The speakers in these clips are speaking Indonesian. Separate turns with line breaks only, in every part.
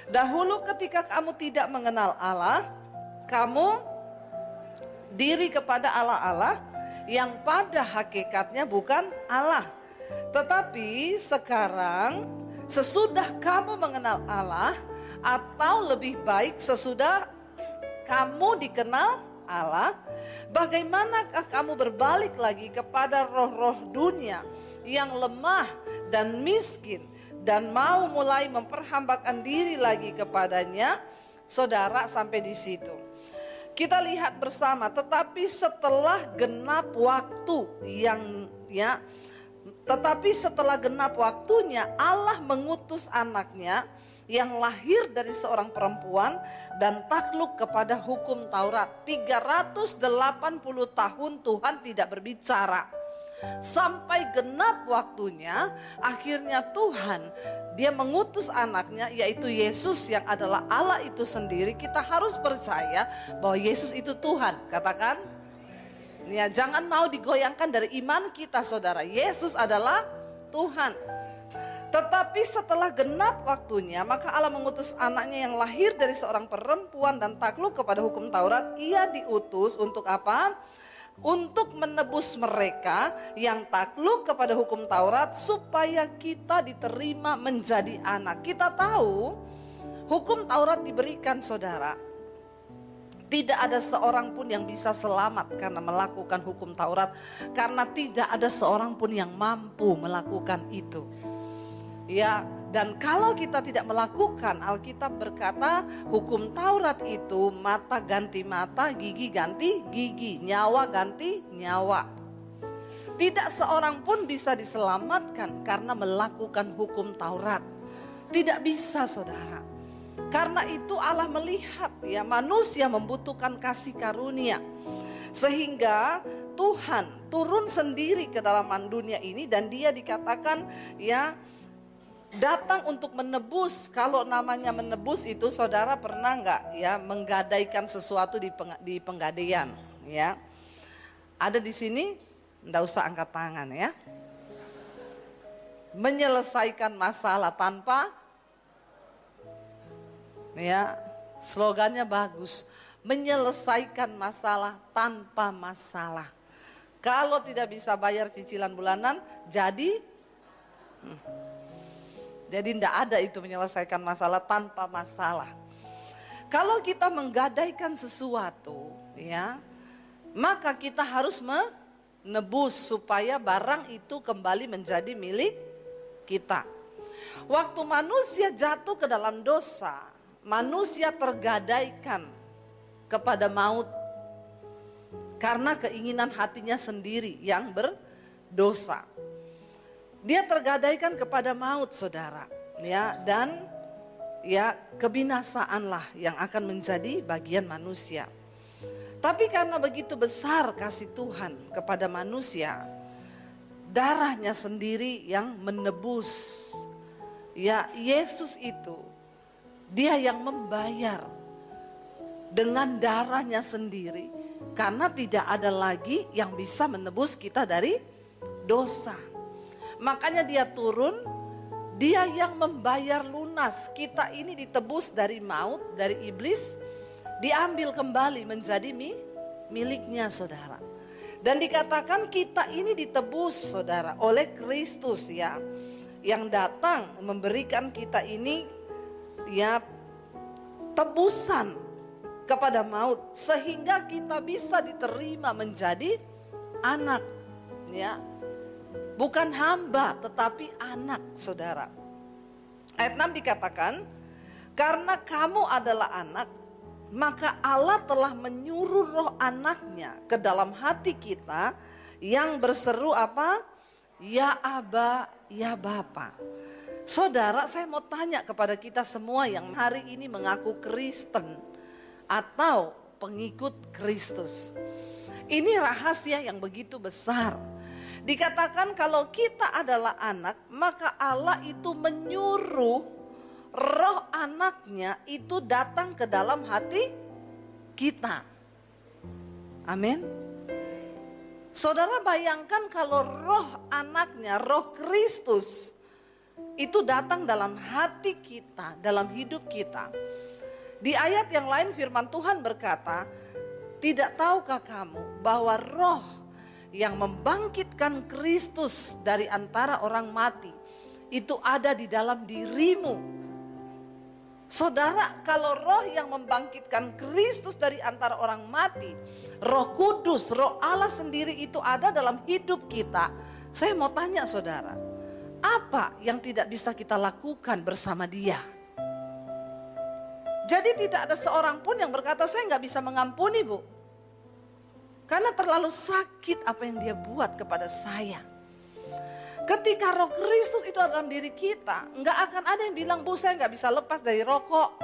Dahulu ketika kamu tidak mengenal Allah, kamu diri kepada Allah-Allah yang pada hakikatnya bukan Allah. Tetapi sekarang sesudah kamu mengenal Allah, atau lebih baik sesudah kamu dikenal Allah, bagaimanakah kamu berbalik lagi kepada roh-roh dunia yang lemah dan miskin dan mau mulai memperhambakan diri lagi kepadanya? Saudara, sampai di situ kita lihat bersama. Tetapi setelah genap waktunya Allah mengutus anaknya yang lahir dari seorang perempuan dan takluk kepada hukum Taurat. 380 tahun Tuhan tidak berbicara. Sampai genap waktunya, akhirnya Tuhan dia mengutus anaknya, yaitu Yesus yang adalah Allah itu sendiri. Kita harus percaya bahwa Yesus itu Tuhan. Katakan ya, jangan mau digoyangkan dari iman kita, saudara. Yesus adalah Tuhan. Tetapi setelah genap waktunya, maka Allah mengutus anaknya yang lahir dari seorang perempuan dan takluk kepada hukum Taurat. Ia diutus untuk apa? Untuk menebus mereka yang takluk kepada hukum Taurat, supaya kita diterima menjadi anak. Kita tahu hukum Taurat diberikan, saudara. Tidak ada seorang pun yang bisa selamat karena melakukan hukum Taurat, karena tidak ada seorang pun yang mampu melakukan itu. Ya, dan kalau kita tidak melakukan, Alkitab berkata hukum Taurat itu mata ganti mata, gigi ganti gigi, nyawa ganti nyawa. Tidak seorang pun bisa diselamatkan karena melakukan hukum Taurat. Tidak bisa, saudara. Karena itu Allah melihat ya manusia membutuhkan kasih karunia. Sehingga Tuhan turun sendiri ke dalam dunia ini, dan dia dikatakan ya datang untuk menebus. Kalau namanya menebus itu, saudara pernah nggak ya menggadaikan sesuatu di penggadaian ya? Ada di sini, nggak usah angkat tangan ya. Menyelesaikan masalah tanpa ya, slogannya bagus. Menyelesaikan masalah tanpa masalah. Kalau tidak bisa bayar cicilan bulanan, jadi tidak ada itu menyelesaikan masalah tanpa masalah. Kalau kita menggadaikan sesuatu ya, maka kita harus menebus supaya barang itu kembali menjadi milik kita. Waktu manusia jatuh ke dalam dosa, manusia tergadaikan kepada maut karena keinginan hatinya sendiri yang berdosa. Dia tergadaikan kepada maut, saudara. Ya, dan ya kebinasaanlah yang akan menjadi bagian manusia. Tapi karena begitu besar kasih Tuhan kepada manusia, darahnya sendiri yang menebus. Ya, Yesus itu dia yang membayar dengan darahnya sendiri, karena tidak ada lagi yang bisa menebus kita dari dosa. Makanya dia turun, dia yang membayar lunas. Kita ini ditebus dari maut, dari iblis, diambil kembali menjadi miliknya, saudara. Dan dikatakan kita ini ditebus, saudara, oleh Kristus ya, yang datang memberikan kita ini ya tebusan kepada maut, sehingga kita bisa diterima menjadi anak ya. Bukan hamba tetapi anak, saudara. Ayat 6 dikatakan, karena kamu adalah anak, maka Allah telah menyuruh roh anaknya ke dalam hati kita yang berseru apa? Ya Aba, ya Bapa. Saudara, saya mau tanya kepada kita semua yang hari ini mengaku Kristen atau pengikut Kristus. Ini rahasia yang begitu besar. Dikatakan kalau kita adalah anak, maka Allah itu menyuruh roh anaknya itu datang ke dalam hati kita. Amin. Saudara bayangkan kalau roh anaknya, roh Kristus itu datang dalam hati kita, dalam hidup kita. Di ayat yang lain firman Tuhan berkata, tidak tahukah kamu bahwa roh yang membangkitkan Kristus dari antara orang mati itu ada di dalam dirimu. Saudara, kalau roh yang membangkitkan Kristus dari antara orang mati, Roh Kudus, Roh Allah sendiri itu ada dalam hidup kita. Saya mau tanya saudara, apa yang tidak bisa kita lakukan bersama Dia? Jadi tidak ada seorang pun yang berkata saya nggak bisa mengampuni Bu. Karena terlalu sakit apa yang Dia buat kepada saya. Ketika Roh Kristus itu ada dalam diri kita, nggak akan ada yang bilang, Bu saya nggak bisa lepas dari rokok.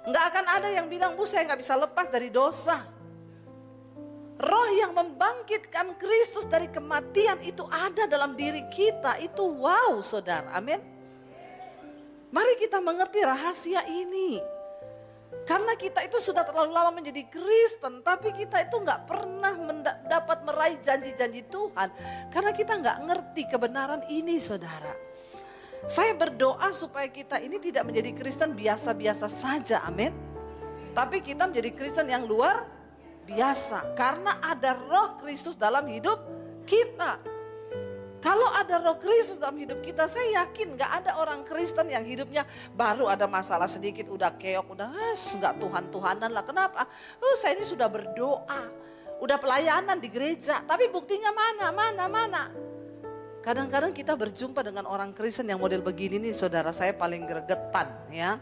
Nggak akan ada yang bilang, Bu saya nggak bisa lepas dari dosa. Roh yang membangkitkan Kristus dari kematian itu ada dalam diri kita. Itu wow saudara, amin. Mari kita mengerti rahasia ini. Karena kita itu sudah terlalu lama menjadi Kristen, tapi kita itu nggak pernah dapat meraih janji-janji Tuhan. Karena kita nggak ngerti kebenaran ini saudara. Saya berdoa supaya kita ini tidak menjadi Kristen biasa-biasa saja, amin. Tapi kita menjadi Kristen yang luar biasa. Karena ada roh Kristus dalam hidup kita. Kalau ada Roh Kristus dalam hidup kita, saya yakin gak ada orang Kristen yang hidupnya baru ada masalah sedikit udah keok, udah gak Tuhan-Tuhanan lah. Kenapa? Saya ini sudah berdoa, udah pelayanan di gereja, tapi buktinya mana? Kadang-kadang kita berjumpa dengan orang Kristen yang model begini nih saudara, saya paling gregetan ya.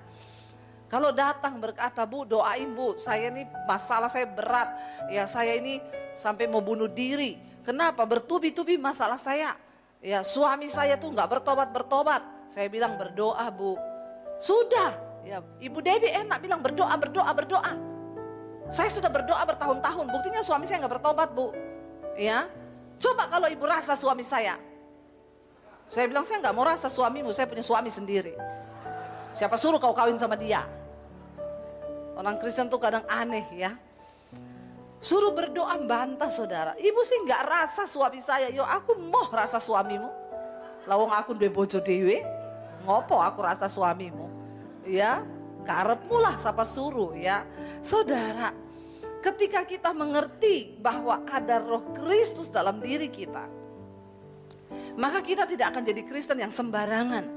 Kalau datang berkata, Bu doain Bu, saya ini masalah saya berat, ya saya ini sampai mau bunuh diri. Kenapa? Bertubi-tubi masalah saya. Ya suami saya tuh nggak bertobat. Saya bilang berdoa Bu. Sudah. Ya Ibu Debbie enak bilang berdoa. Saya sudah berdoa bertahun-tahun. Buktinya suami saya nggak bertobat Bu. Ya. Coba kalau ibu rasa suami saya. Saya bilang saya nggak mau rasa suamimu. Saya punya suami sendiri. Siapa suruh kau kawin sama dia? Orang Kristen tuh kadang aneh ya. Suruh berdoa bantah saudara. Ibu sih gak rasa suami saya. Yo aku mau rasa suamimu. Lawang aku duwe bojo dewe. Ngopo aku rasa suamimu. Ya karepmu lah siapa suruh ya. Saudara, ketika kita mengerti bahwa ada Roh Kristus dalam diri kita, maka kita tidak akan jadi Kristen yang sembarangan.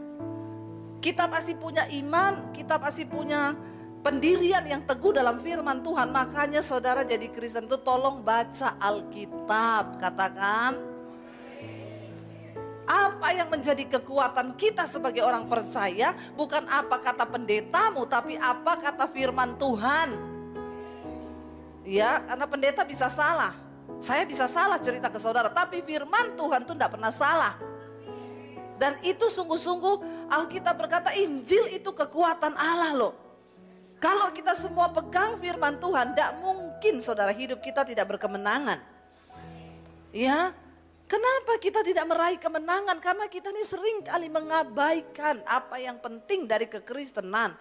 Kita pasti punya iman, kita pasti punya pendirian yang teguh dalam firman Tuhan. Makanya saudara jadi Kristen itu tolong baca Alkitab. Katakan, apa yang menjadi kekuatan kita sebagai orang percaya bukan apa kata pendetamu, tapi apa kata firman Tuhan. Ya, karena pendeta bisa salah. Saya bisa salah cerita ke saudara, tapi firman Tuhan itu tidak pernah salah. Dan itu sungguh-sungguh Alkitab berkata Injil itu kekuatan Allah loh. Kalau kita semua pegang firman Tuhan, tidak mungkin saudara hidup kita tidak berkemenangan. Ya, kenapa kita tidak meraih kemenangan? Karena kita ini sering kali mengabaikan apa yang penting dari kekristenan.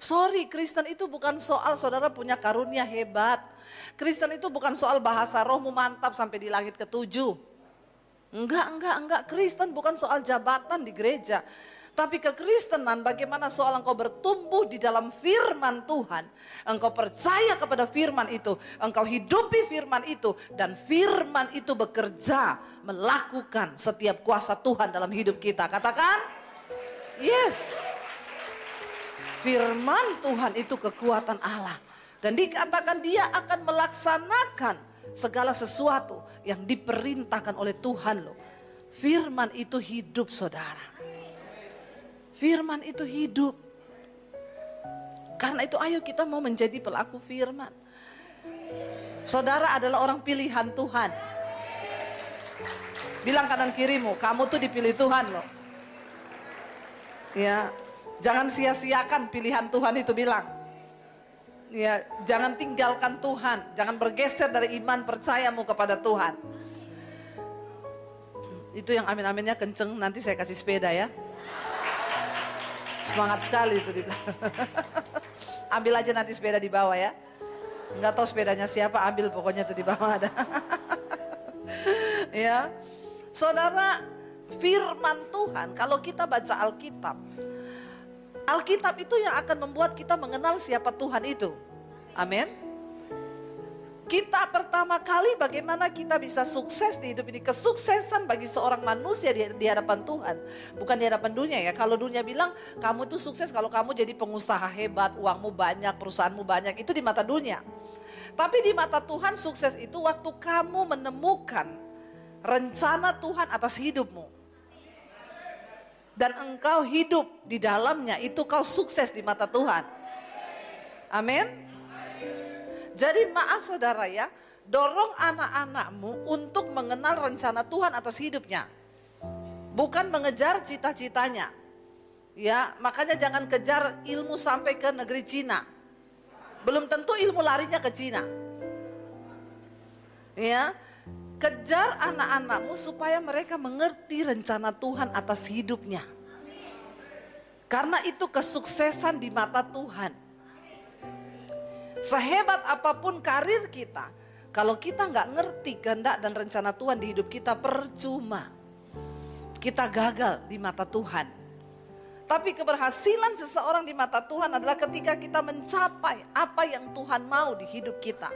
Sorry, Kristen itu bukan soal saudara punya karunia hebat. Kristen itu bukan soal bahasa rohmu mantap sampai di langit ketujuh. Enggak. Kristen bukan soal jabatan di gereja. Tapi kekristenan bagaimana soal engkau bertumbuh di dalam firman Tuhan. Engkau percaya kepada firman itu. Engkau hidupi firman itu. Dan firman itu bekerja melakukan setiap kuasa Tuhan dalam hidup kita. Katakan, yes. Firman Tuhan itu kekuatan Allah. Dan dikatakan dia akan melaksanakan segala sesuatu yang diperintahkan oleh Tuhan loh. Firman itu hidup saudara. Firman itu hidup. Karena itu ayo kita mau menjadi pelaku firman. Saudara adalah orang pilihan Tuhan. Bilang kanan kirimu, kamu tuh dipilih Tuhan loh. Ya, jangan sia-siakan pilihan Tuhan itu bilang. Ya, jangan tinggalkan Tuhan, jangan bergeser dari iman percayamu kepada Tuhan. Itu yang amin-aminnya kenceng, nanti saya kasih sepeda ya. Semangat sekali itu dibilang. Ambil aja nanti sepeda di bawah ya. Enggak tahu sepedanya siapa, ambil pokoknya itu di bawah ada. Ya. Saudara, firman Tuhan, kalau kita baca Alkitab, Alkitab itu yang akan membuat kita mengenal siapa Tuhan itu. Amin. Kita pertama kali bagaimana kita bisa sukses di hidup ini. Kesuksesan bagi seorang manusia di hadapan Tuhan. Bukan di hadapan dunia ya. Kalau dunia bilang kamu itu sukses kalau kamu jadi pengusaha hebat, uangmu banyak, perusahaanmu banyak. Itu di mata dunia. Tapi di mata Tuhan sukses itu waktu kamu menemukan rencana Tuhan atas hidupmu. Dan engkau hidup di dalamnya, itu kau sukses di mata Tuhan. Amin. Jadi maaf saudara ya, dorong anak-anakmu untuk mengenal rencana Tuhan atas hidupnya. Bukan mengejar cita-citanya. Ya, makanya jangan kejar ilmu sampai ke negeri Cina. Belum tentu ilmu larinya ke Cina. Ya, kejar anak-anakmu supaya mereka mengerti rencana Tuhan atas hidupnya. Karena itu kesuksesan di mata Tuhan. Sehebat apapun karir kita, kalau kita nggak ngerti kehendak dan rencana Tuhan di hidup kita, percuma. Kita gagal di mata Tuhan. Tapi keberhasilan seseorang di mata Tuhan adalah ketika kita mencapai apa yang Tuhan mau di hidup kita.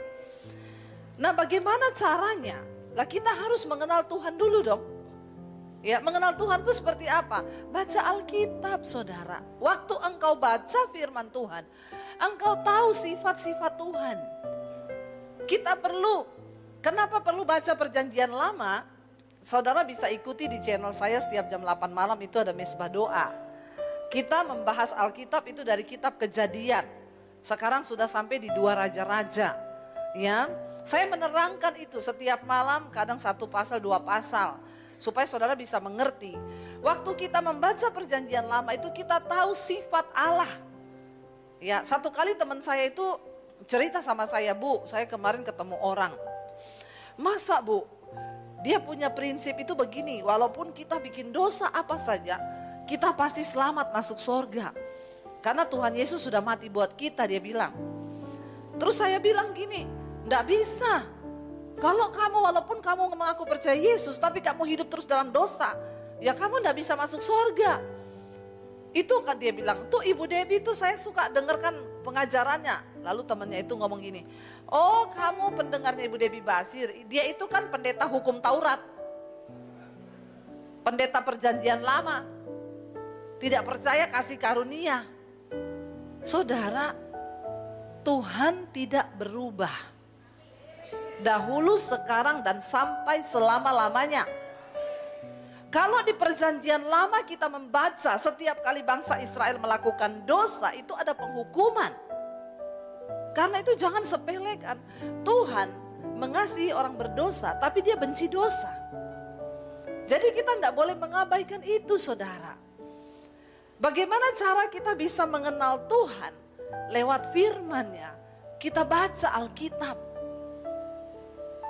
Nah, bagaimana caranya? Lah kita harus mengenal Tuhan dulu dong. Ya, mengenal Tuhan itu seperti apa? Baca Alkitab, saudara. Waktu engkau baca firman Tuhan, engkau tahu sifat-sifat Tuhan. Kita kenapa perlu baca perjanjian lama? Saudara bisa ikuti di channel saya setiap jam 8 malam itu ada mesbah doa. Kita membahas Alkitab itu dari kitab Kejadian. Sekarang sudah sampai di 2 raja-raja. Ya, saya menerangkan itu setiap malam, kadang 1 pasal, 2 pasal. Supaya saudara bisa mengerti. Waktu kita membaca perjanjian lama itu kita tahu sifat Allah. Ya, satu kali teman saya itu cerita sama saya, Bu, saya kemarin ketemu orang. Masa Bu, dia punya prinsip itu begini, walaupun kita bikin dosa apa saja, kita pasti selamat masuk surga. Karena Tuhan Yesus sudah mati buat kita, dia bilang. Terus saya bilang gini, enggak bisa. Kalau kamu walaupun kamu mengaku percaya Yesus, tapi kamu hidup terus dalam dosa, ya kamu enggak bisa masuk surga. Itu kan dia bilang, tuh Ibu Debbie tuh saya suka dengarkan pengajarannya. Lalu temannya itu ngomong gini, oh kamu pendengarnya Ibu Debbie Basir, dia itu kan pendeta hukum Taurat. Pendeta perjanjian lama. Tidak percaya kasih karunia. Saudara, Tuhan tidak berubah. Dahulu, sekarang, dan sampai selama-lamanya. Kalau di perjanjian lama kita membaca setiap kali bangsa Israel melakukan dosa itu ada penghukuman. Karena itu jangan sepelekan. Tuhan mengasihi orang berdosa tapi dia benci dosa. Jadi kita tidak boleh mengabaikan itu, saudara. Bagaimana cara kita bisa mengenal Tuhan? Lewat firman-Nya. Kita baca Alkitab.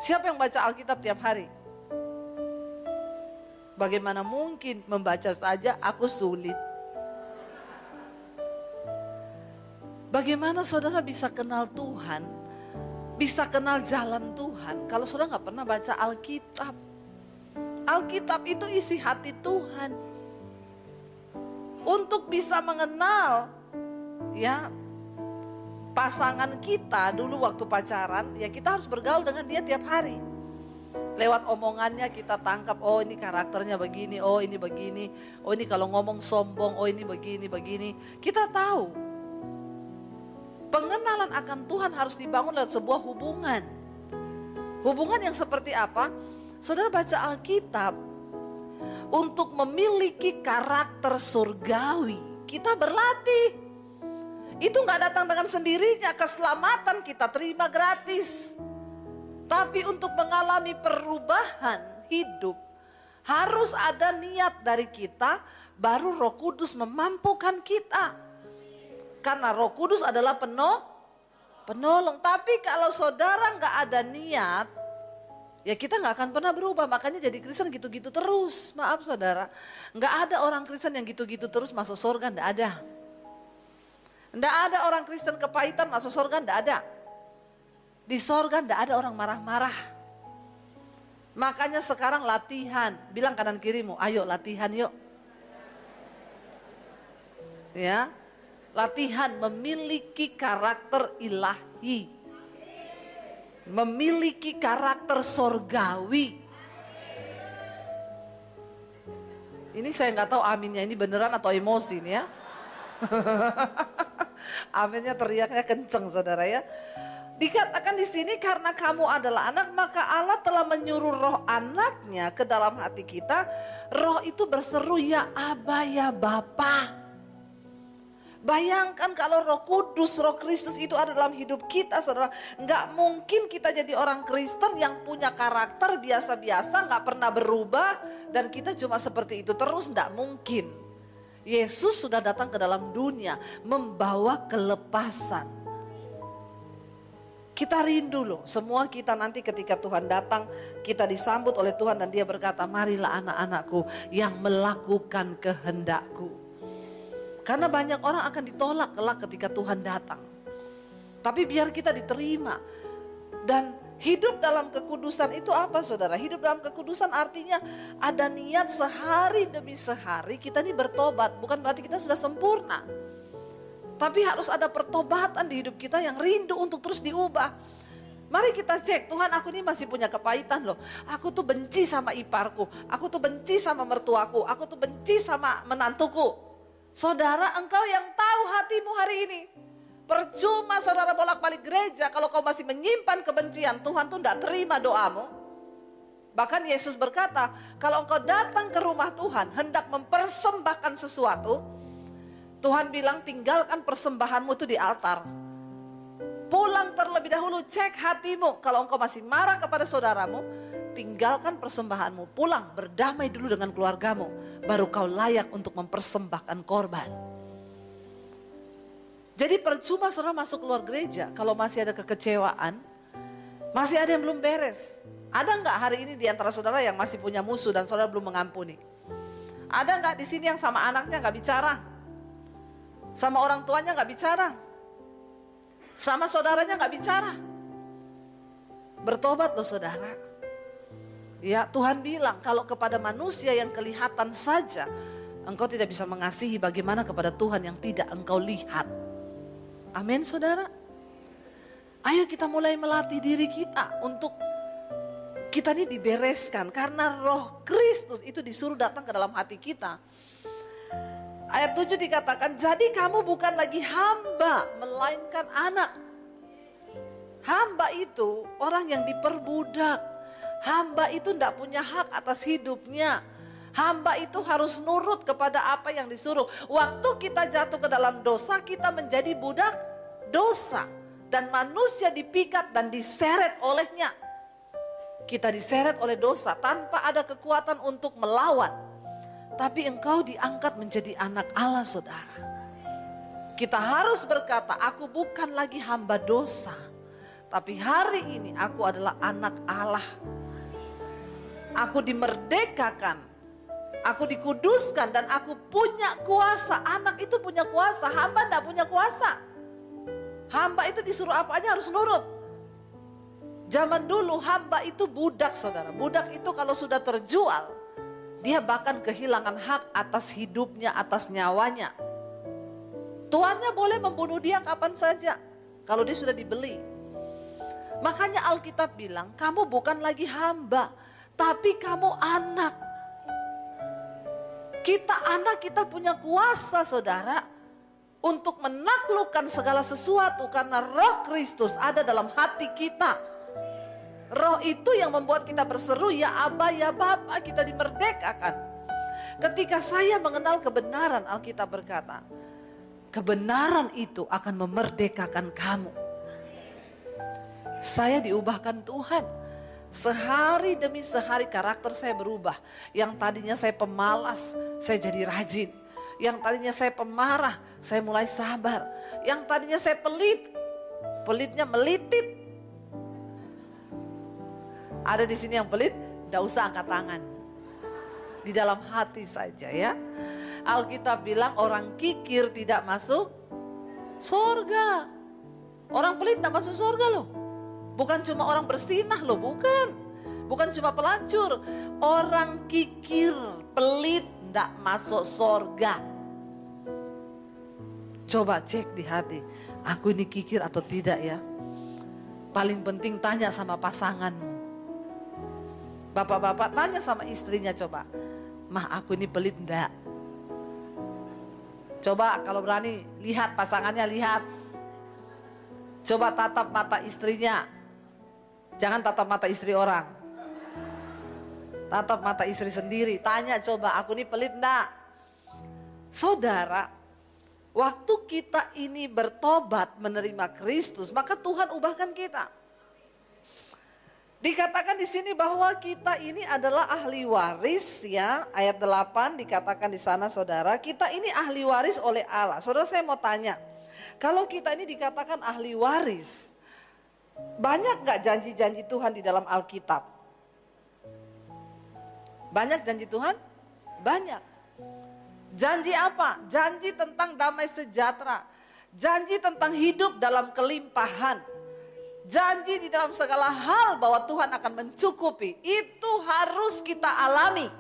Siapa yang baca Alkitab tiap hari? Bagaimana mungkin membaca saja aku sulit. Bagaimana saudara bisa kenal Tuhan? Bisa kenal jalan Tuhan kalau saudara nggak pernah baca Alkitab. Alkitab itu isi hati Tuhan. Untuk bisa mengenal ya pasangan kita dulu waktu pacaran, ya kita harus bergaul dengan dia tiap hari. Lewat omongannya kita tangkap, oh ini karakternya begini, oh ini begini, oh ini kalau ngomong sombong, oh ini begini. Kita tahu. Pengenalan akan Tuhan harus dibangun lewat sebuah hubungan. Hubungan yang seperti apa? Saudara baca Alkitab, untuk memiliki karakter surgawi, kita berlatih. Itu gak datang dengan sendirinya, keselamatan kita terima gratis. Tapi untuk mengalami perubahan hidup, harus ada niat dari kita, baru Roh Kudus memampukan kita. Karena Roh Kudus adalah penolong. Tapi kalau saudara gak ada niat, ya kita gak akan pernah berubah. Makanya jadi Kristen gitu-gitu terus. Maaf saudara, gak ada orang Kristen yang gitu-gitu terus masuk surga, gak ada. Nggak ada orang Kristen kepahitan masuk surga, nggak ada. Di surga nggak ada orang marah-marah. Makanya sekarang latihan. Bilang kanan kirimu, ayo latihan yuk. Ya, latihan memiliki karakter ilahi. Memiliki karakter sorgawi. Ini saya nggak tahu aminnya ini beneran atau emosi nih ya. Aminnya teriaknya kenceng saudara ya. Dikatakan di sini karena kamu adalah anak, maka Allah telah menyuruh roh anaknya ke dalam hati kita. Roh itu berseru, ya Aba, ya Bapa. Bayangkan kalau Roh Kudus, Roh Kristus itu ada dalam hidup kita, saudara. Nggak mungkin kita jadi orang Kristen yang punya karakter biasa-biasa, nggak pernah berubah, dan kita cuma seperti itu terus, nggak mungkin. Yesus sudah datang ke dalam dunia membawa kelepasan. Kita rindu loh, semua kita nanti ketika Tuhan datang, kita disambut oleh Tuhan dan Dia berkata, marilah anak-anakku yang melakukan kehendakku. Karena banyak orang akan ditolak kelak ketika Tuhan datang. Tapi biar kita diterima. Dan hidup dalam kekudusan itu apa saudara? Hidup dalam kekudusan artinya ada niat sehari demi sehari kita ini bertobat. Bukan berarti kita sudah sempurna. Tapi harus ada pertobatan di hidup kita yang rindu untuk terus diubah. Mari kita cek, Tuhan aku ini masih punya kepahitan loh. Aku tuh benci sama iparku, aku tuh benci sama mertuaku, aku tuh benci sama menantuku. Saudara, engkau yang tahu hatimu hari ini. Percuma saudara bolak-balik gereja kalau kau masih menyimpan kebencian, Tuhan tuh tidak terima doamu. Bahkan Yesus berkata, kalau engkau datang ke rumah Tuhan hendak mempersembahkan sesuatu, Tuhan bilang tinggalkan persembahanmu itu di altar. Pulang terlebih dahulu, cek hatimu. Kalau engkau masih marah kepada saudaramu, tinggalkan persembahanmu. Pulang berdamai dulu dengan keluargamu. Baru kau layak untuk mempersembahkan korban. Jadi percuma saudara masuk keluar gereja kalau masih ada kekecewaan. Masih ada yang belum beres. Ada enggak hari ini di antara saudara yang masih punya musuh dan saudara belum mengampuni? Ada enggak di sini yang sama anaknya enggak bicara? Sama orang tuanya gak bicara. Sama saudaranya gak bicara. Bertobat loh saudara. Ya Tuhan bilang kalau kepada manusia yang kelihatan saja engkau tidak bisa mengasihi, bagaimana kepada Tuhan yang tidak engkau lihat. Amin saudara. Ayo kita mulai melatih diri kita untuk kita ini dibereskan. Karena Roh Kristus itu disuruh datang ke dalam hati kita. Ayat 7 dikatakan, jadi kamu bukan lagi hamba, melainkan anak. Hamba itu orang yang diperbudak. Hamba itu tidak punya hak atas hidupnya. Hamba itu harus nurut kepada apa yang disuruh. Waktu kita jatuh ke dalam dosa, kita menjadi budak dosa. Dan manusia dipikat dan diseret olehnya. Kita diseret oleh dosa tanpa ada kekuatan untuk melawan. Tapi engkau diangkat menjadi anak Allah saudara. Kita harus berkata, aku bukan lagi hamba dosa. Tapi hari ini aku adalah anak Allah. Aku dimerdekakan. Aku dikuduskan dan aku punya kuasa. Anak itu punya kuasa, hamba tidak punya kuasa. Hamba itu disuruh apa aja harus nurut. Zaman dulu hamba itu budak saudara. Budak itu kalau sudah terjual, dia bahkan kehilangan hak atas hidupnya, atas nyawanya. Tuannya boleh membunuh dia kapan saja kalau dia sudah dibeli. Makanya Alkitab bilang, kamu bukan lagi hamba, tapi kamu anak. Kita anak, kita punya kuasa saudara untuk menaklukkan segala sesuatu karena Roh Kristus ada dalam hati kita. Roh itu yang membuat kita berseru, ya Aba, ya Bapa, kita dimerdekakan. Ketika saya mengenal kebenaran, Alkitab berkata, kebenaran itu akan memerdekakan kamu. Saya diubahkan Tuhan. Sehari demi sehari karakter saya berubah. Yang tadinya saya pemalas, saya jadi rajin. Yang tadinya saya pemarah, saya mulai sabar. Yang tadinya saya pelit, pelitnya melitit. Ada di sini yang pelit, tidak usah angkat tangan. Di dalam hati saja ya. Alkitab bilang orang kikir tidak masuk surga. Orang pelit tidak masuk surga loh. Bukan cuma orang bersinah loh, bukan. Bukan cuma pelacur, orang kikir, pelit, tidak masuk sorga. Coba cek di hati, aku ini kikir atau tidak ya? Paling penting tanya sama pasanganmu. Bapak-bapak tanya sama istrinya coba, mah aku ini pelit enggak? Coba kalau berani lihat pasangannya, lihat. Coba tatap mata istrinya. Jangan tatap mata istri orang. Tatap mata istri sendiri, tanya coba, aku ini pelit enggak? Saudara, waktu kita ini bertobat menerima Kristus, maka Tuhan ubahkan kita. Dikatakan di sini bahwa kita ini adalah ahli waris ya, ayat 8 dikatakan di sana saudara, kita ini ahli waris oleh Allah. Saudara, saya mau tanya, kalau kita ini dikatakan ahli waris, banyak gak janji-janji Tuhan di dalam Alkitab? Banyak janji Tuhan? Banyak. Janji apa? Janji tentang damai sejahtera. Janji tentang hidup dalam kelimpahan. Janji di dalam segala hal bahwa Tuhan akan mencukupi. Itu harus kita alami.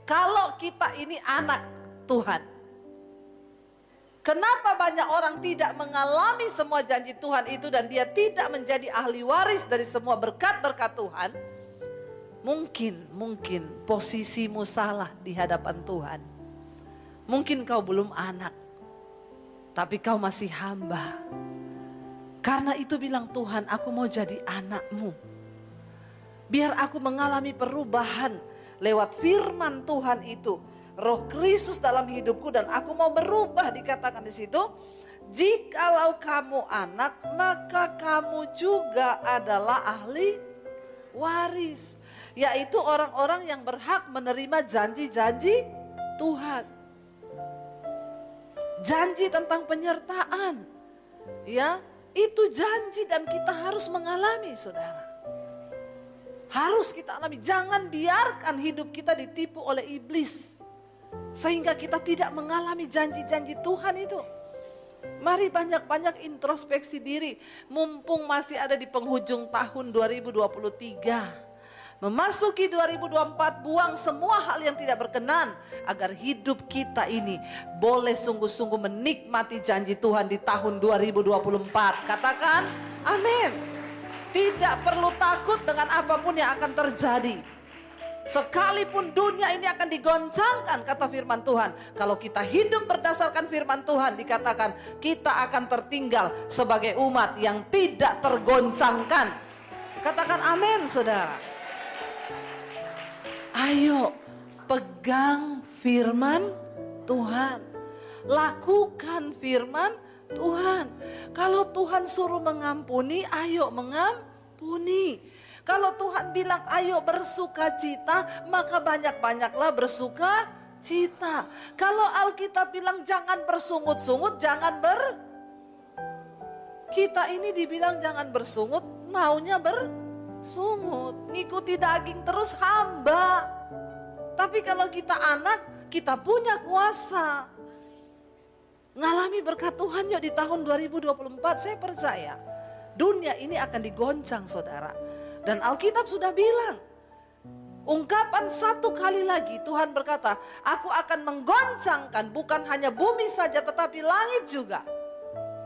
Kalau kita ini anak Tuhan. Kenapa banyak orang tidak mengalami semua janji Tuhan itu dan dia tidak menjadi ahli waris dari semua berkat-berkat Tuhan? Mungkin posisimu salah di hadapan Tuhan. Mungkin kau belum anak, tapi kau masih hamba. Karena itu bilang Tuhan, aku mau jadi anakmu. Biar aku mengalami perubahan lewat firman Tuhan itu. Roh Kristus dalam hidupku dan aku mau berubah, dikatakan di situ. Jikalau kamu anak, maka kamu juga adalah ahli waris. Yaitu orang-orang yang berhak menerima janji-janji Tuhan. Janji tentang penyertaan. Ya, itu janji dan kita harus mengalami, saudara. Harus kita alami. Jangan biarkan hidup kita ditipu oleh iblis. Sehingga kita tidak mengalami janji-janji Tuhan itu. Mari banyak-banyak introspeksi diri. Mumpung masih ada di penghujung tahun 2023. Memasuki 2024, buang semua hal yang tidak berkenan. Agar hidup kita ini boleh sungguh-sungguh menikmati janji Tuhan di tahun 2024. Katakan amin. Tidak perlu takut dengan apapun yang akan terjadi. Sekalipun dunia ini akan digoncangkan, kata firman Tuhan. Kalau kita hidup berdasarkan firman Tuhan, dikatakan kita akan tertinggal sebagai umat yang tidak tergoncangkan. Katakan amin, saudara. Ayo pegang firman Tuhan. Lakukan firman Tuhan. Kalau Tuhan suruh mengampuni, ayo mengampuni. Kalau Tuhan bilang ayo bersukacita, maka banyak-banyaklah bersukacita. Kalau Alkitab bilang jangan bersungut-sungut, kita ini dibilang jangan bersungut, maunya bersungut. Ngikuti daging terus hamba. Tapi kalau kita anak, kita punya kuasa. Ngalami berkat Tuhan yuk di tahun 2024, saya percaya. Dunia ini akan digoncang, saudara. Dan Alkitab sudah bilang, ungkapan satu kali lagi Tuhan berkata, aku akan menggoncangkan bukan hanya bumi saja tetapi langit juga.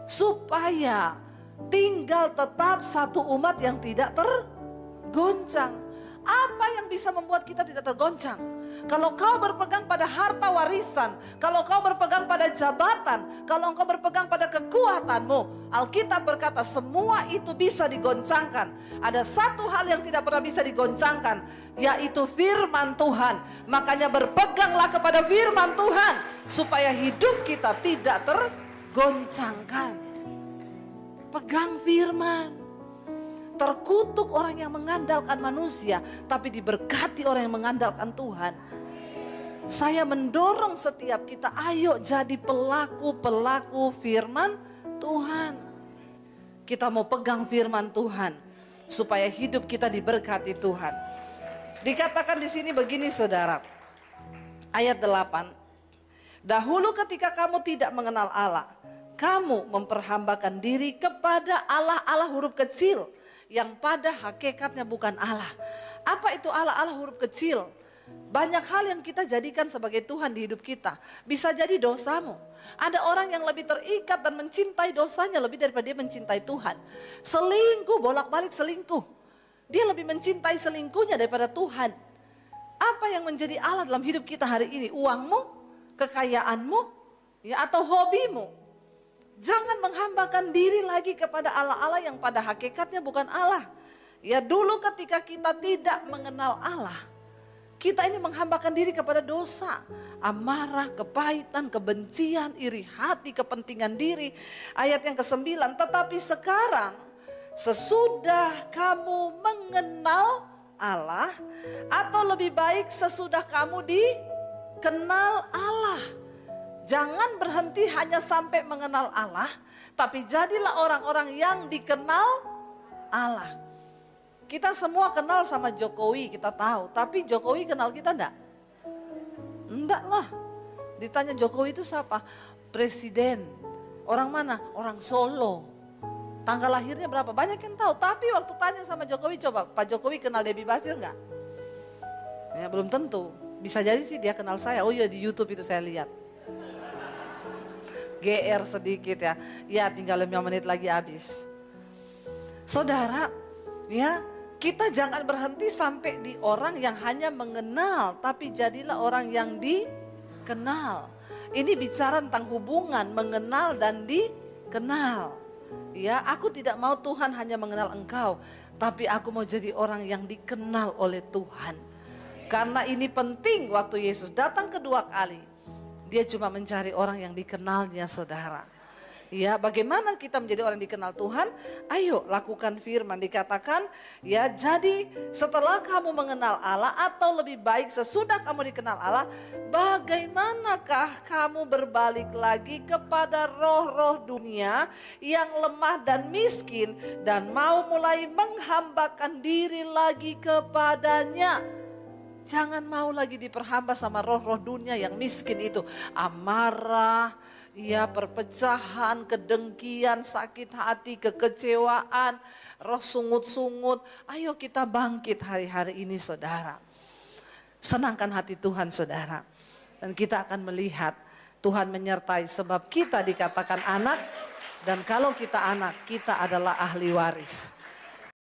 Supaya tinggal tetap satu umat yang tidak tergoncang. Apa yang bisa membuat kita tidak tergoncang? Kalau kau berpegang pada harta warisan, kalau kau berpegang pada jabatan, kalau engkau berpegang pada kekuatanmu, Alkitab berkata semua itu bisa digoncangkan. Ada satu hal yang tidak pernah bisa digoncangkan, yaitu firman Tuhan. Makanya berpeganglah kepada firman Tuhan, supaya hidup kita tidak tergoncangkan. Pegang firman. Terkutuk orang yang mengandalkan manusia, tapi diberkati orang yang mengandalkan Tuhan. Saya mendorong setiap kita, ayo jadi pelaku-pelaku firman Tuhan. Kita mau pegang firman Tuhan, supaya hidup kita diberkati Tuhan. Dikatakan di sini begini, saudara. Ayat 8. Dahulu ketika kamu tidak mengenal Allah, kamu memperhambakan diri kepada Allah-Allah huruf kecil, yang pada hakikatnya bukan Allah. Apa itu Allah? Allah huruf kecil. Banyak hal yang kita jadikan sebagai Tuhan di hidup kita. Bisa jadi dosamu. Ada orang yang lebih terikat dan mencintai dosanya lebih daripada dia mencintai Tuhan. Selingkuh, bolak-balik selingkuh. Dia lebih mencintai selingkuhnya daripada Tuhan. Apa yang menjadi Allah dalam hidup kita hari ini? Uangmu, kekayaanmu, ya, atau hobimu. Jangan menghambakan diri lagi kepada Allah-Allah yang pada hakikatnya bukan Allah. Ya, dulu ketika kita tidak mengenal Allah, kita ini menghambakan diri kepada dosa, amarah, kepahitan, kebencian, iri hati, kepentingan diri. Ayat yang ke-9, tetapi sekarang sesudah kamu mengenal Allah, atau lebih baik sesudah kamu dikenal Allah. Jangan berhenti hanya sampai mengenal Allah, tapi jadilah orang-orang yang dikenal Allah. Kita semua kenal sama Jokowi, kita tahu. Tapi Jokowi kenal kita enggak? Enggak lah. Ditanya Jokowi itu siapa? Presiden. Orang mana? Orang Solo. Tanggal lahirnya berapa? Banyak yang tahu. Tapi waktu tanya sama Jokowi, coba Pak Jokowi kenal Debbie Basir enggak? Ya, belum tentu. Bisa jadi sih dia kenal saya. Oh iya, di YouTube itu saya lihat. GR sedikit ya. Ya, tinggal 5 menit lagi habis. Saudara, ya, kita jangan berhenti sampai di orang yang hanya mengenal, tapi jadilah orang yang dikenal. Ini bicara tentang hubungan mengenal dan dikenal. Ya, aku tidak mau Tuhan hanya mengenal engkau, tapi aku mau jadi orang yang dikenal oleh Tuhan. Karena ini penting. Waktu Yesus datang kedua kali, dia cuma mencari orang yang dikenalnya, saudara. Ya, bagaimana kita menjadi orang yang dikenal Tuhan? Ayo lakukan firman, dikatakan ya, jadi setelah kamu mengenal Allah, atau lebih baik sesudah kamu dikenal Allah, bagaimanakah kamu berbalik lagi kepada roh-roh dunia yang lemah dan miskin, dan mau mulai menghambakan diri lagi kepadanya. Jangan mau lagi diperhamba sama roh-roh dunia yang miskin itu. Amarah, ya, perpecahan, kedengkian, sakit hati, kekecewaan, roh sungut-sungut. Ayo kita bangkit hari-hari ini, saudara. Senangkan hati Tuhan, saudara. Dan kita akan melihat Tuhan menyertai, sebab kita dikatakan anak. Dan kalau kita anak, kita adalah ahli waris.